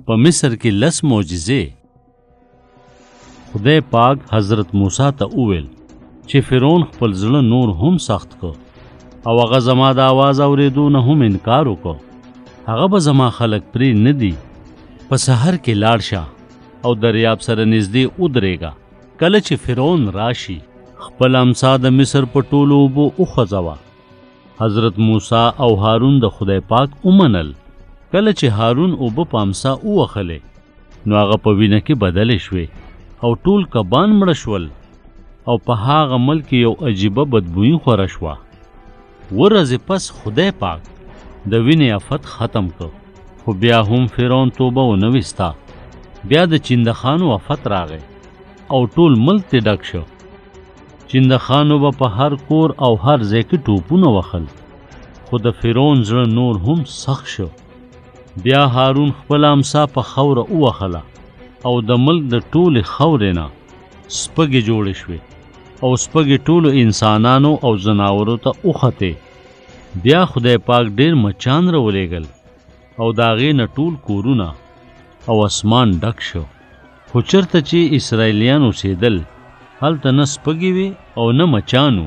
په مصر کې 10 معجزې. خدای پاک حضرت موسی ته وویل چې فرعون خپل زړه نور هم سخت کو او هغه زما د आवाज اورېدو نه هم انکار وکړ. هغه به زما خلک پرې نه دي. په سحر کې لاړ شه او دریاب سره نږدې ودرېږه. کله چې فرعون راشي خپل امسا د مصر په ټولو اوبو وخوځوه. حضرت موسی او هارون د خدای پاک ومنل. کله چې هارون اوبه په امسا ووخلې نو هغه په وینه کې بدلې شوې او ټول کبان مړه شول او په هغه ملک یو عجیبه بدبویي خوره شوه. ورځې پس خدای پاک د وینې آفت ختم کړ، خو بیا هم فرعون توبه ونه ویستا. بیا د چندخانو آفت راغی او ټول ملک ته ډک شو. چندخانو به په هر کور او هر ځای کې ټوپونه وخل، خو د فرعون زړه نور هم سخت شو. بیا هارون خپل امسا په خوره ووخله او د ملک د ټولې خاورې نه سپږې جوړې شوې او سپږې ټولو انسانانو او ځناورو ته وختې. بیا خدای پاک ډېر مچان راولېږل او د هغې نه ټول کورونه او اسمان ډک شو. خو چېرته چې اسرائیلیان اوسېدل هلته نه سپږې وې او نه مچانو.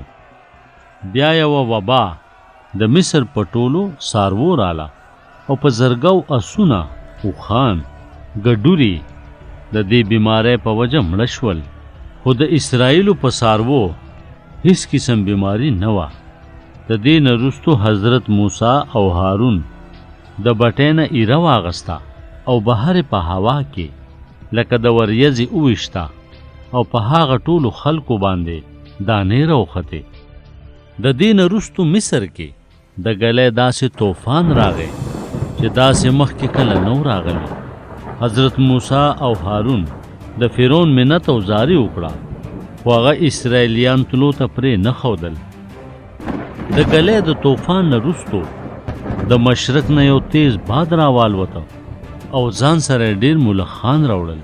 بیا یوه وبا د مصر په ټولو څاروو راله او په زرګو اسونه اوښان ګډوري د دې بیمارۍ په وجه مړه شول. خو د اسرائیلو په څاروو هیڅ قسم بیماری نه وه. د دې نه وروستو حضرت موسی او هارون د بټۍ نه ایره واغسته او بهر په هوا کې لکه د وریځې وویشته او په هغه ټولو خلکو باندې دانې راوختې. د دې نه وروستو مصر کې د ګلۍ داسې طوفان راغی چې داسې مخکې کله نه و راغلی. حضرت موسی او هارون د فرعون منت او زاري وکړه، خو هغه اسرائیلیان تلو ته پرې نه ښودل. د ګلۍ د طوفان نه وروستو د مشرق نه یو تیز باد راوالوته او ځان سره ډېر ملخان راوړل.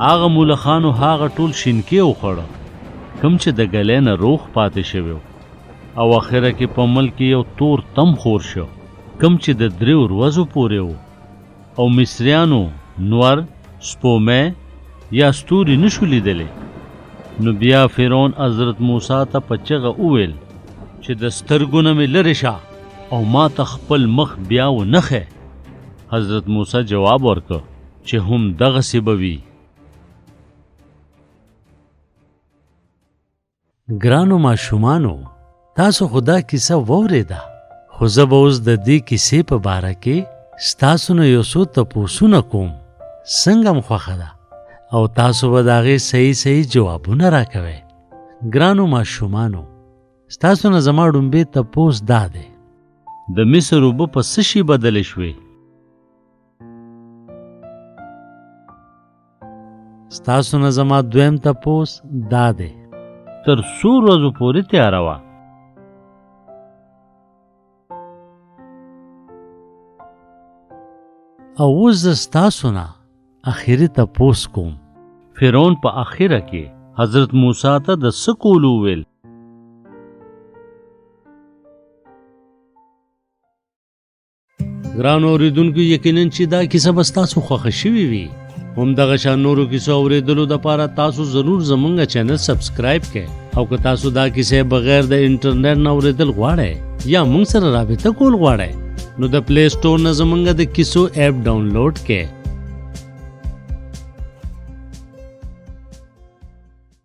هغه ملخانو هغه ټول شینکې وخوړه کوم چې د ګلۍ نه روغ پاتې شوی او اخره کې په ملک یو تور تم خور شو کوم چې د 3 ورځو پورې و او مصریانو نور سپومې یا ستوري نشو لیدلی. نو بیا فرعون حضرت موسی ته په چغه وویل چې د سترګو نه مې لرې شه او ما ته خپل مخ بیا ونښې. حضرت موسی جواب ورکړ چې هم دغسې به وي. ګرانو ماشومانو، تاسو خو دا کیسه واورېده، خو زه به اوس د دې کیسې په باره کې ستاسو نه یو څو تپوسونه کوم. څنګه م خوښه ده او تاسو به د هغې صحیح جوابونه راکوئ. ګرانو ماشومانو، ستاسو نه زما ډومبې تپوس دا دی: د مصر اوبه په څه شي بدلې شوې؟ ستاسو نه زما دویم تپوس دا دی: تر څو ورځو پورې تیاره وه؟ او اوس زه ستاسو نه اخري تپوس کوم: فرعون په اخره کې حضرت موسی ته د څه کولو وویل؟ ګرانو اورېدونکو، یقیناً چې دا کیسه به ستاسو خوښه شوې وي. همدغه شان نورو کیسو اورېدلو دپاره تاسو ضرور زموږ چینل سبسکرایب کړئ. او که تاسو دا کیسې بغیر د انټرنیټ نه اورېدل غواړئ یا موږ سره رابطه کول غواړئ نو د پلی سټور نه زموږ د کیسو ایپ ډاونلوډ کړئ